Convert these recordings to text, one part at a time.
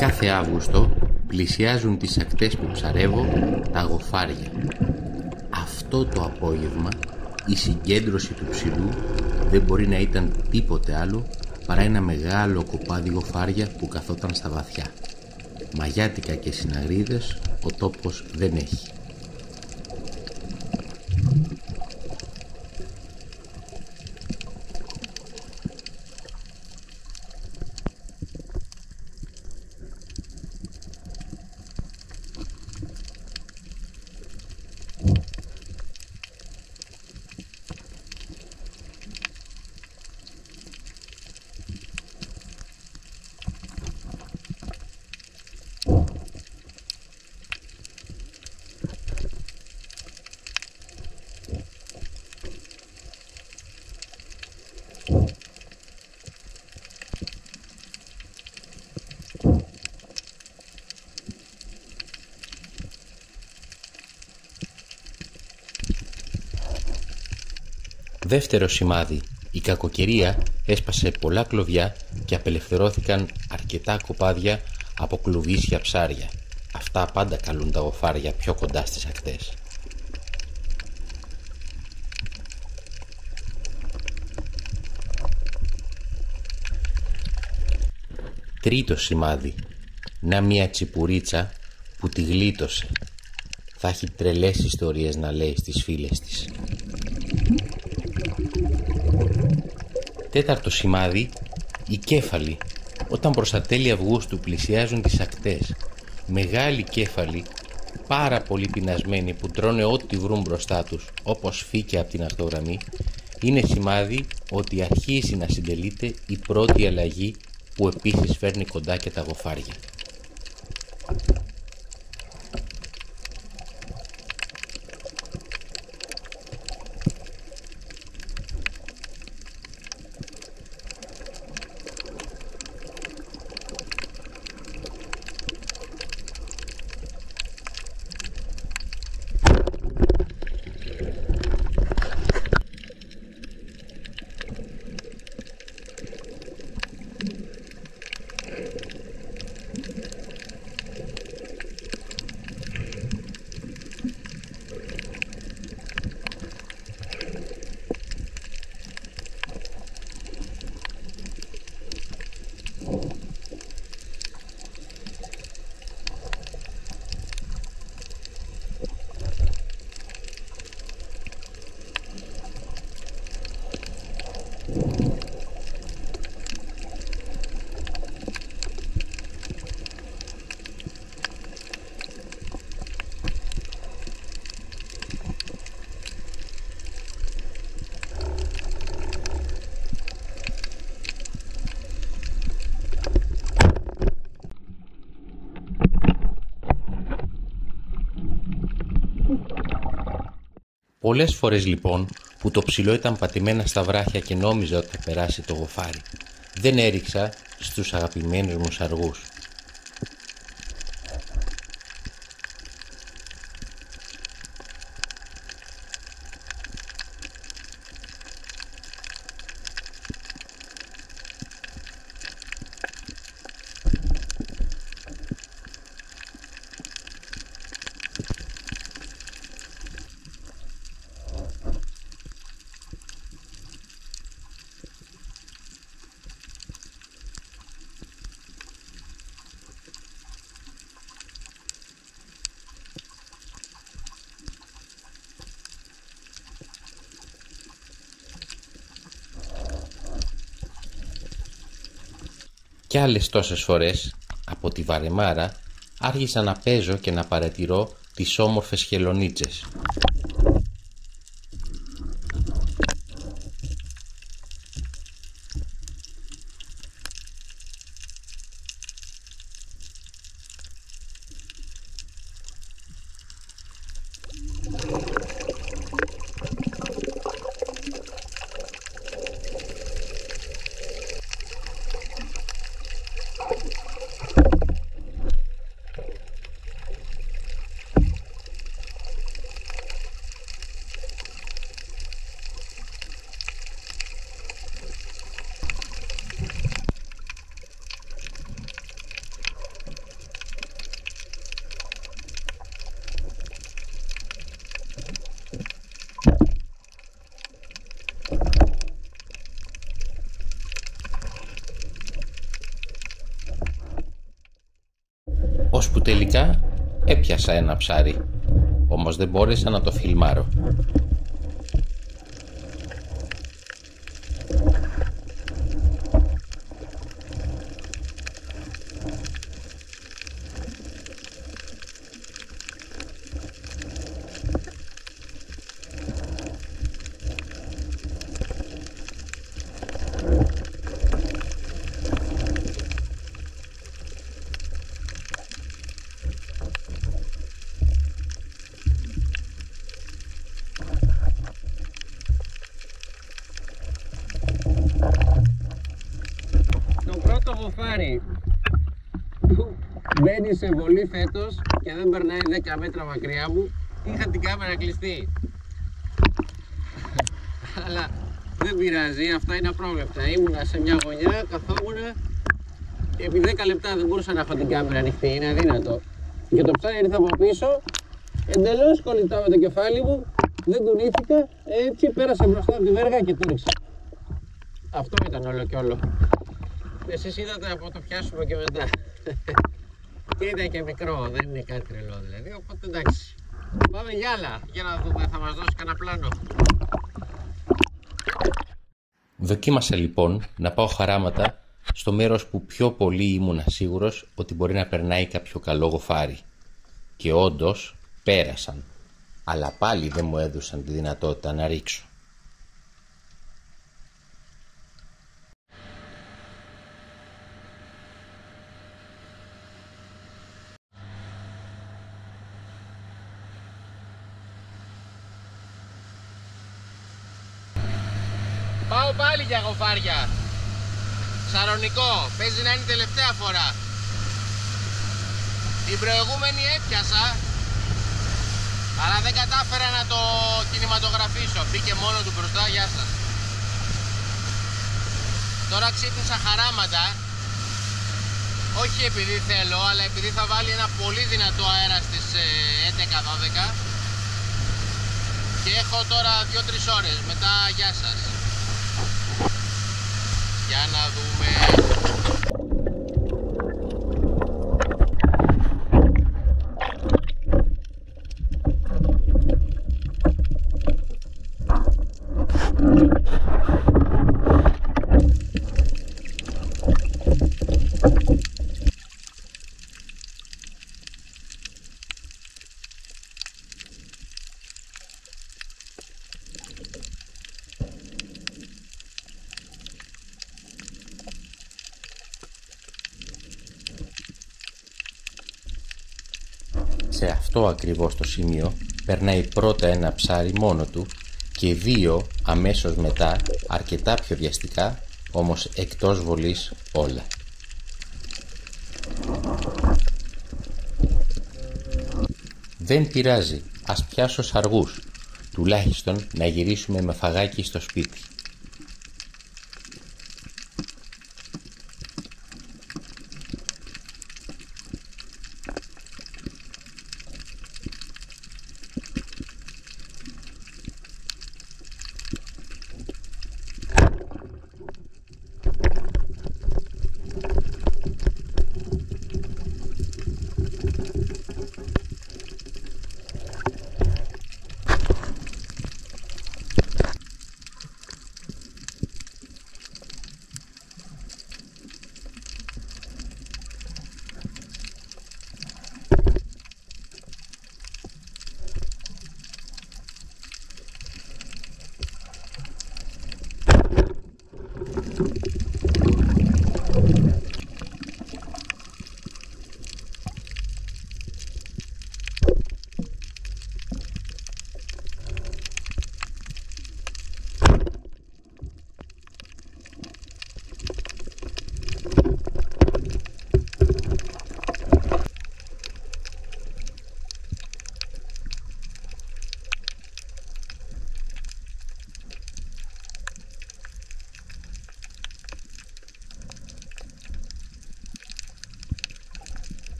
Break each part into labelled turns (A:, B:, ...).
A: Κάθε Αύγουστο πλησιάζουν τις ακτές που ψαρεύω τα γοφάρια. Αυτό το απόγευμα η συγκέντρωση του ψηλού δεν μπορεί να ήταν τίποτε άλλο παρά ένα μεγάλο κοπάδι γοφάρια που καθόταν στα βαθιά. Μαγιάτικα και συναγρίδες ο τόπος δεν έχει. Δεύτερο σημάδι. Η κακοκαιρία έσπασε πολλά κλωβιά και απελευθερώθηκαν αρκετά κοπάδια από κλουβίσια ψάρια. Αυτά πάντα καλούν τα γοφάρια πιο κοντά στις ακτές. Τρίτο σημάδι. Να μια τσιπουρίτσα που τη γλίτωσε. Θα έχει τρελές ιστορίες να λέει στις φίλες της. Τέταρτο σημάδι. Οι κέφαλοι. Όταν προς τα τέλη Αυγούστου πλησιάζουν τις ακτές, μεγάλοι κέφαλοι, πάρα πολύ πεινασμένοι που τρώνε ό,τι βρουν μπροστά τους, όπως φύκια από την ακτογραμμή, είναι σημάδι ότι αρχίζει να συντελείται η πρώτη αλλαγή που επίσης φέρνει κοντά και τα γοφάρια. Πολλές φορές λοιπόν που το ψηλό ήταν πατημένα στα βράχια και νόμιζα ότι θα περάσει το γοφάρι, δεν έριξα στους αγαπημένους μου σαργούς. Κι άλλες τόσες φορές, από τη Βαρεμάρα, άρχισα να παίζω και να παρατηρώ τις όμορφες χελονίτσες. ώσπου τελικά έπιασα ένα ψάρι, όμως δεν μπόρεσα να το φιλμάρω.
B: Το βοφάρι που μπαίνει σε βολή φέτος και δεν περνάει 10 μέτρα μακριά μου, είχα την κάμερα κλειστή. Αλλά δεν πειράζει, αυτά είναι απρόβλεπτα. Ήμουνα σε μια γωνιά, καθόμουνα και επί 10 λεπτά δεν μπορούσα να έχω την κάμερα ανοιχτή, είναι αδύνατο. Και το ψάρι ήρθε από πίσω, εντελώς κολλητά με το κεφάλι μου, δεν κουνήθηκα, έτσι πέρασε μπροστά από τη βέργα και το ρίξα. Αυτό ήταν όλο και όλο. Εσείς είδατε από το πιάσουμε και μετά. Και ήταν και μικρό, δεν είναι κάτι τρελό δηλαδή, οπότε εντάξει. Πάμε για άλλα, για να δούμε, θα μας δώσει κανένα πλάνο.
A: Δοκίμασα λοιπόν να πάω χαράματα στο μέρος που πιο πολύ ήμουνα σίγουρος ότι μπορεί να περνάει κάποιο καλό γοφάρι. Και όντως πέρασαν, αλλά πάλι δεν μου έδωσαν τη δυνατότητα να ρίξω.
B: Πάω πάλι για γοφάρια. Σαρονικό, παίζει να είναι η τελευταία φορά. Την προηγούμενη έπιασα, αλλά δεν κατάφερα να το κινηματογραφήσω. Μπήκε μόνο του μπροστά, γεια σας. Τώρα ξύπνησα χαράματα. Όχι επειδή θέλω, αλλά επειδή θα βάλει ένα πολύ δυνατό αέρα στις 11-12. Και έχω τώρα 2-3 ώρες, μετά γεια σας. Για να δούμε.
A: Σε αυτό ακριβώς το σημείο περνάει πρώτα ένα ψάρι μόνο του και 2 αμέσως μετά, αρκετά πιο βιαστικά, όμως εκτός βολής όλα. Δεν πειράζει, ας πιάσω σαργούς, τουλάχιστον να γυρίσουμε με φαγάκι στο σπίτι.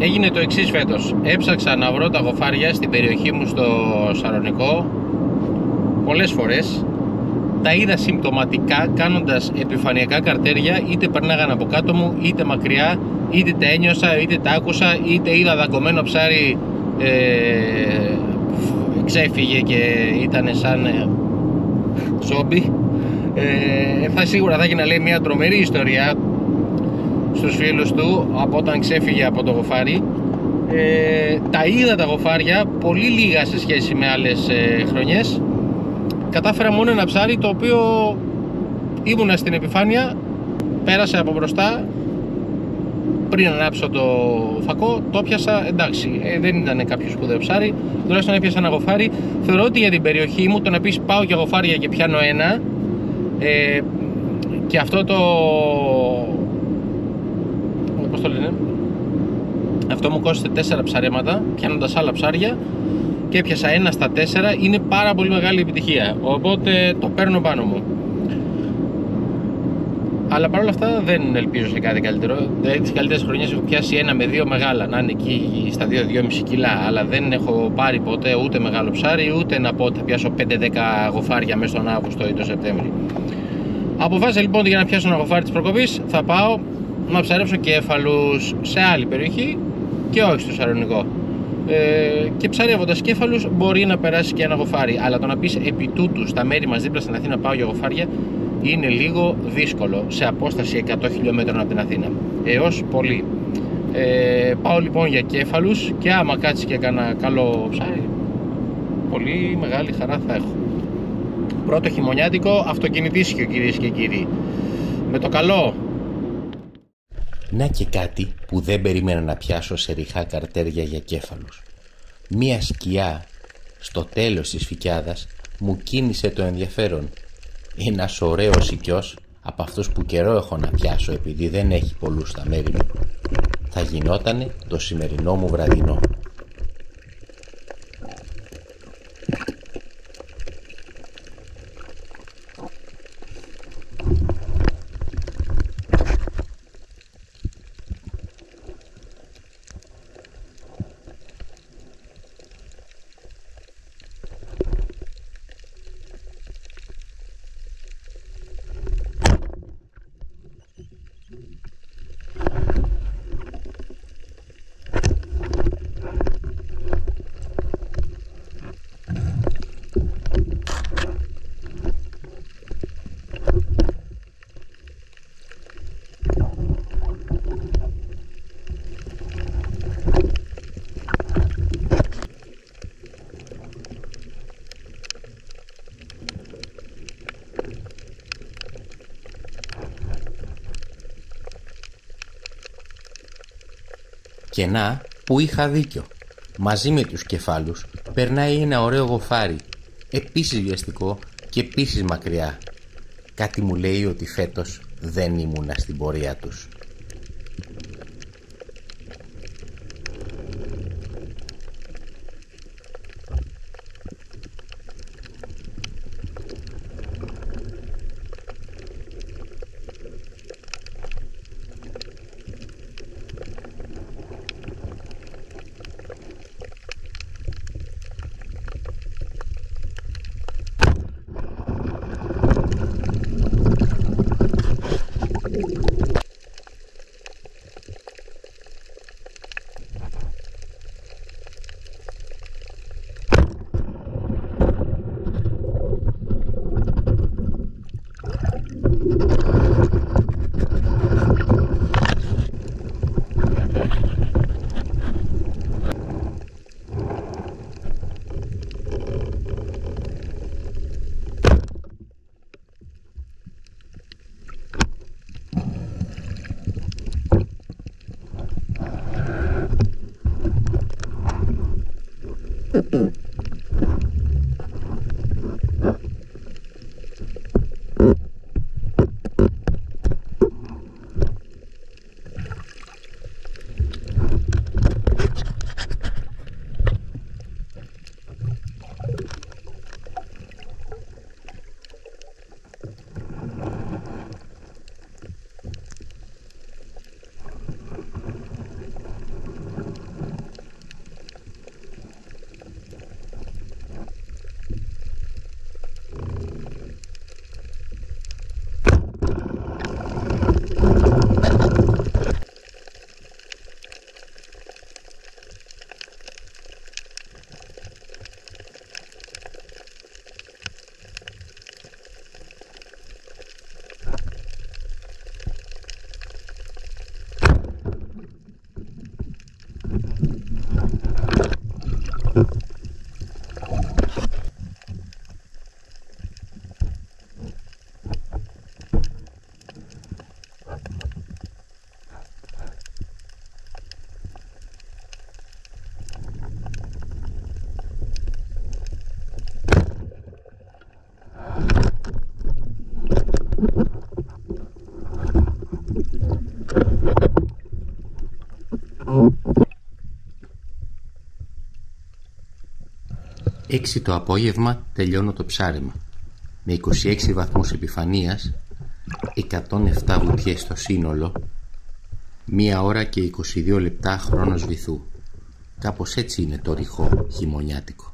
A: Έγινε το εξής φέτος. Έψαξα να βρω τα γοφάρια στην περιοχή μου στο Σαρονικό πολλές φορές. Τα είδα συμπτωματικά κάνοντας επιφανειακά καρτέρια, είτε περνάγαν από κάτω μου, είτε μακριά, είτε τα ένιωσα, είτε τα άκουσα, είτε είδα δαγκωμένο ψάρι, ξέφυγε και ήταν σαν ζόμπι. Σίγουρα θα έχει να λέει μια τρομερή ιστορία στους φίλους του από όταν ξέφυγε από το γοφάρι. Τα είδα τα γοφάρια, πολύ λίγα σε σχέση με άλλες χρονιές. Κατάφερα μόνο ένα ψάρι το οποίο ήμουνα στην επιφάνεια, πέρασε από μπροστά, πριν ανάψω το φακό, το πιάσα, εντάξει, δεν ήταν κάποιο σπουδαίο ψάρι, τουλάχιστον έπιασα ένα γοφάρι. Θεωρώ ότι για την περιοχή μου το να πεις πάω για γοφάρια και πιάνω ένα, και αυτό το, πώς το λένε, αυτό μου κόστησε 4 ψαρέματα, πιάνοντας άλλα ψάρια, και έπιασα 1 στα 4, είναι πάρα πολύ μεγάλη επιτυχία, οπότε το παίρνω πάνω μου. Αλλά παρόλα αυτά δεν ελπίζω σε κάτι καλύτερο. Τις καλύτερες χρονιές έχω πιάσει 1 με 2 μεγάλα, να είναι εκεί στα 2-2,5 κιλά, αλλά δεν έχω πάρει ποτέ ούτε μεγάλο ψάρι, ούτε να πω ότι θα πιάσω 5-10 γοφάρια μέσα στον Αύγουστο ή τον Σεπτέμβρη. Αποφάσισα λοιπόν ότι για να πιάσω ένα γοφάρι της προκοπής θα πάω να ψαρέψω κέφαλους σε άλλη περιοχή και όχι στο Σαρονικό. Και ψαρεύοντας κέφαλους μπορεί να περάσει και ένα γοφάρι, αλλά το να πεις επί τούτου στα μέρη μας δίπλα στην Αθήνα πάω για γοφάρια είναι λίγο δύσκολο σε απόσταση 100 χιλιόμετρων από την Αθήνα έως πολύ. Πάω λοιπόν για κέφαλους και άμα κάτσει και έκανα καλό ψάρι, πολύ μεγάλη χαρά θα έχω. Πρώτο χειμωνιάτικο αυτοκινητήσιο, κυρίες και κύριοι, με το καλό.
C: Να και κάτι που δεν περίμενα να πιάσω σε ριχά καρτέρια για κέφαλους. Μία σκιά στο τέλος της φυκιάδας μου κίνησε το ενδιαφέρον. Ένας ωραίος οικιός, από αυτούς που καιρό έχω να πιάσω επειδή δεν έχει πολλούς στα μέρη μου, θα γινότανε το σημερινό μου βραδινό. Και να που είχα δίκιο. Μαζί με τους κεφάλους περνάει ένα ωραίο γοφάρι, επίσης βιαστικό και επίσης μακριά. Κάτι μου λέει ότι φέτος δεν ήμουνα στην πορεία τους. 6 το απόγευμα τελειώνω το ψάρεμα. Με 26 βαθμούς επιφανείας, 107 βουτιές στο σύνολο, 1 ώρα και 22 λεπτά χρόνος βυθού. Κάπως έτσι είναι το ρηχό χειμωνιάτικο.